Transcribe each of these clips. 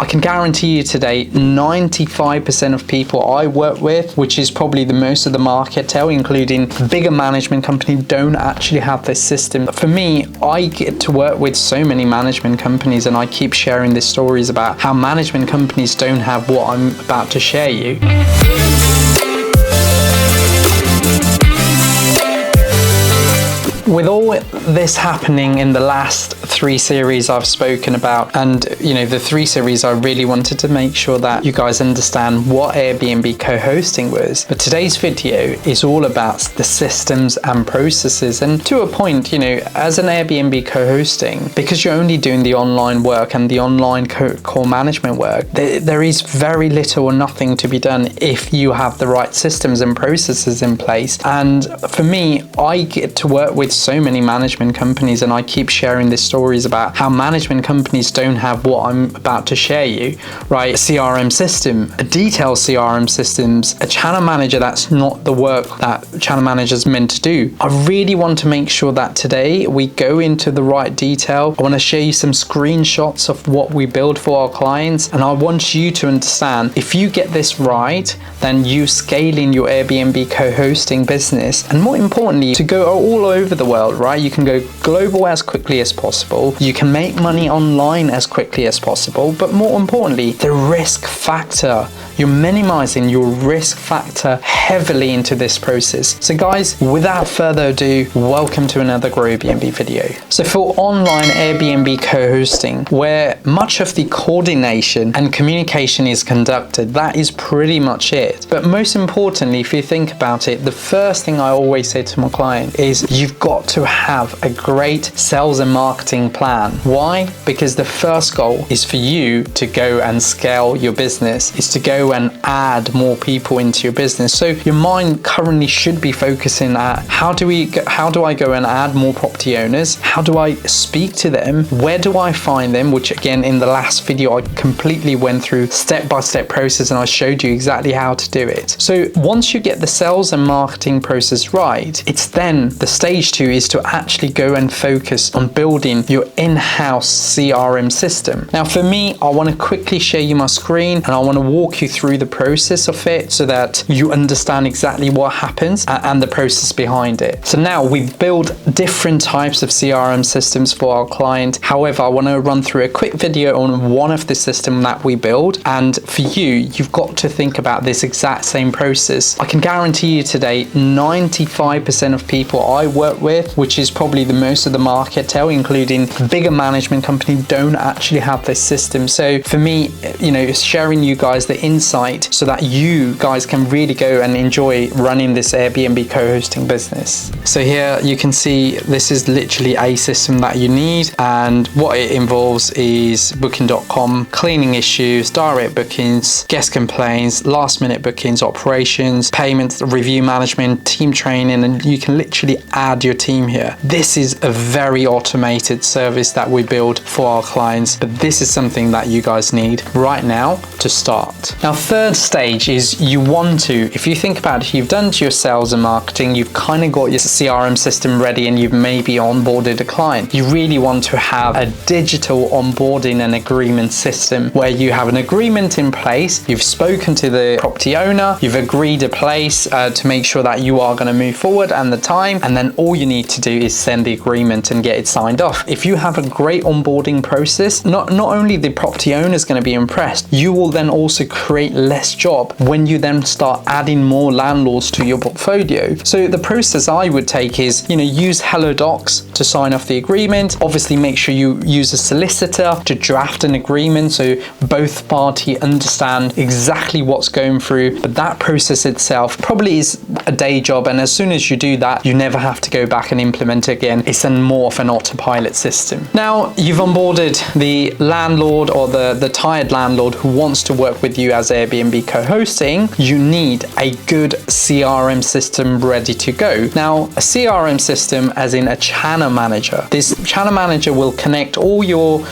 can guarantee you today 95% of people I work with, which is probably the most of the market tell, including bigger management companies, don't actually have this system. For me, I get to work with so many management companies, and I keep sharing these stories about how management companies don't have what I'm about to share you. With all this happening in the last 3 series I've spoken about, and the 3 series, I really wanted to make sure that you guys understand what Airbnb co-hosting was. But today's video is all about the systems and processes, and to a point, as an Airbnb co-hosting, because you're only doing the online work and the online core management work, there is very little or nothing to be done if you have the right systems and processes in place. And for me, I get to work with so many management companies, and I keep sharing these stories about how management companies don't have what I'm about to share you, right? A CRM system, a detailed CRM systems, a channel manager. That's not the work that channel managers meant to do. I really want to make sure that today we go into the right detail. I want to share you some screenshots of what we build for our clients, and I want you to understand, if you get this right, then you scaling your Airbnb co-hosting business, and more importantly, to go all over the world, right? You can go global as quickly as possible. You can make money online as quickly as possible. But more importantly, the risk factor. You're minimizing your risk factor heavily into this process. So guys, without further ado, welcome to another GrowYourBnb video. So for online Airbnb co-hosting, where much of the coordination and communication is conducted, that is pretty much it. But most importantly, if you think about it, the first thing I always say to my client is you've got to have a great sales and marketing plan. Why? Because the first goal is for you to go and scale your business, is to go and add more people into your business. So your mind currently should be focusing at how do I go and add more property owners? How do I speak to them? Where do I find them? Which again, in the last video, I completely went through step-by-step process, and I showed you exactly how to do it. So once you get the sales and marketing process right, it's then the stage 2 is to actually go and focus on building your in-house CRM system. Now for me, I want to quickly share you my screen, and I want to walk you through the process of it so that you understand exactly what happens and the process behind it. So now we've built different types of CRM systems for our client. However, I want to run through a quick video on one of the systems that we build, and for you've got to think about this exact same process. I can guarantee you today 95% of people I work with, which is probably the most of the market tell, including bigger management companies, don't actually have this system. So for me, sharing you guys the insight so that you guys can really go and enjoy running this Airbnb co-hosting business. So here you can see this is literally a system that you need, and what it involves is booking.com, cleaning issues, direct bookings, guest complaints, last minute bookings, operations, payments, review management, team training, and you can literally add your team here. This is a very automated service that we build for our clients, but this is something that you guys need right now to start. Now, third stage is you want to, if you think about it, you've done your sales and marketing, you've kind of got your CRM system ready, and you've maybe onboarded a client. You really want to have a digital onboarding and agreement system where you have an agreement in place, you've spoken to the property owner, you've agreed a place to make sure that you are going to move forward and the time, and then all you need to do is send the agreement and get it signed off. If you have a great onboarding process, not only the property owner is going to be impressed, you will then also create less job when you then start adding more landlords to your portfolio. So the process I would take is, use Hello Docs to sign off the agreement. Obviously, make sure you use a solicitor to draft an agreement so both parties understand exactly what's going through. But that process itself probably is a day job, and as soon as you do that, you never have to go back and implement it again. It's then more of an autopilot system. Now you've onboarded the landlord or the tired landlord who wants to work with you as Airbnb co-hosting. You need a good CRM system ready to go. Now, a CRM system as in a channel manager. This channel manager will connect all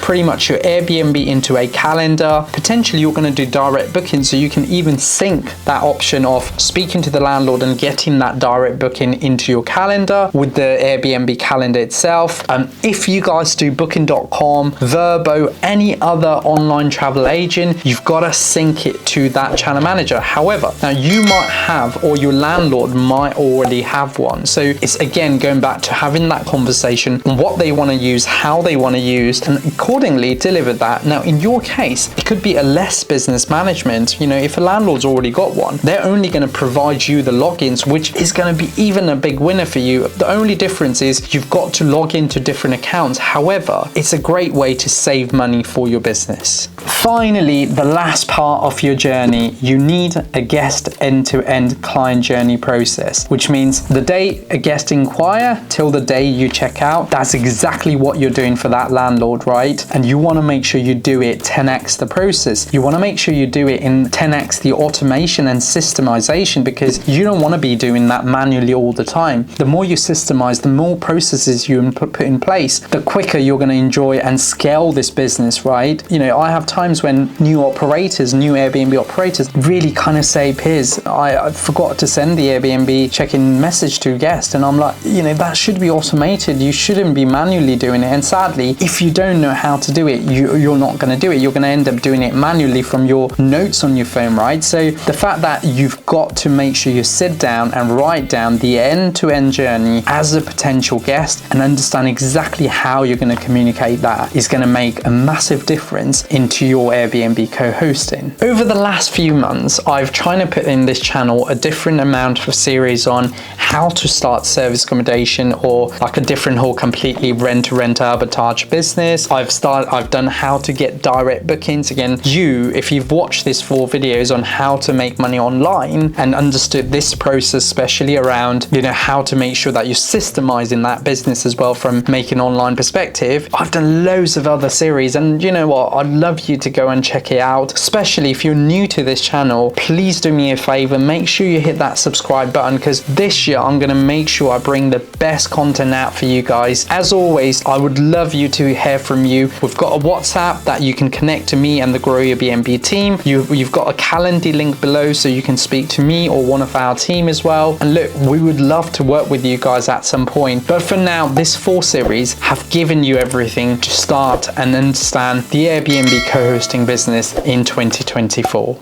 pretty much your Airbnb into a calendar. Potentially you're going to do direct booking, so you can even sync that option of speaking to the landlord and getting that direct booking into your calendar with the Airbnb calendar itself. If you guys do Booking.com, Vrbo, any other online travel agent, you've got to sync it to that channel manager. However, now you might have, or your landlord might already have one. So it's again going back to having that conversation on what they want to use, how they want to use, and accordingly deliver that. Now in your case, it could be a less business management. You know, if a landlord's already got one, they're only going to provide you the logins, which is going to be even a big winner for you. The only difference is you've got to log into different accounts. However, it's a great way to save money for your business. Finally, the last part of your journey, you need a guest end-to-end client journey process, which means the day a guest inquire till the day you check out. That's exactly what you're doing for that landlord, right? And you want to make sure you do it 10x the process. You want to make sure you do it in 10x the automation and systemization, because you don't want to be doing that manually all the time. The more you systemize, the more processes you put in place, the quicker you're going to enjoy and scale this business, right? You know, I have times when new Airbnb operators really kind of say, Piers, I forgot to send the Airbnb check-in message to guests. And I'm like, you know, that should be automated. You shouldn't be manually doing it. And sadly, if you don't know how to do it, you're not going to do it. You're going to end up doing it manually from your notes on your phone, right? So the fact that you've got to make sure you sit down and write down the end-to-end journey as a potential guest and understand exactly how you're going to communicate that is going to make a massive difference into your Airbnb co-hosting. Over the last few months, I've tried to put in this channel a different amount of series on how to start service accommodation, or like a different whole completely rent-to-rent arbitrage business. I've done how to get direct bookings. Again, if you've watched these 4 videos on how to make money online and understood this process, especially around, you know, how to make sure that you're systemizing that business as well from making online perspective, I've done loads of other series. And you know what, I'd love you to go and check it out. Especially if you're new to this channel, please do me a favor, make sure you hit that subscribe button, because this year I'm going to make sure I bring the best content out for you guys. As always, I would love you to hear from you. We've got a WhatsApp that you can connect to me and the Grow Your BNB team. You've got a calendar link below so you can speak to me or one of our team as well. And look, we would love to work with you guys at some point. But for now, this 4 series have given you everything to start and understand the Airbnb co-hosting business in 2024.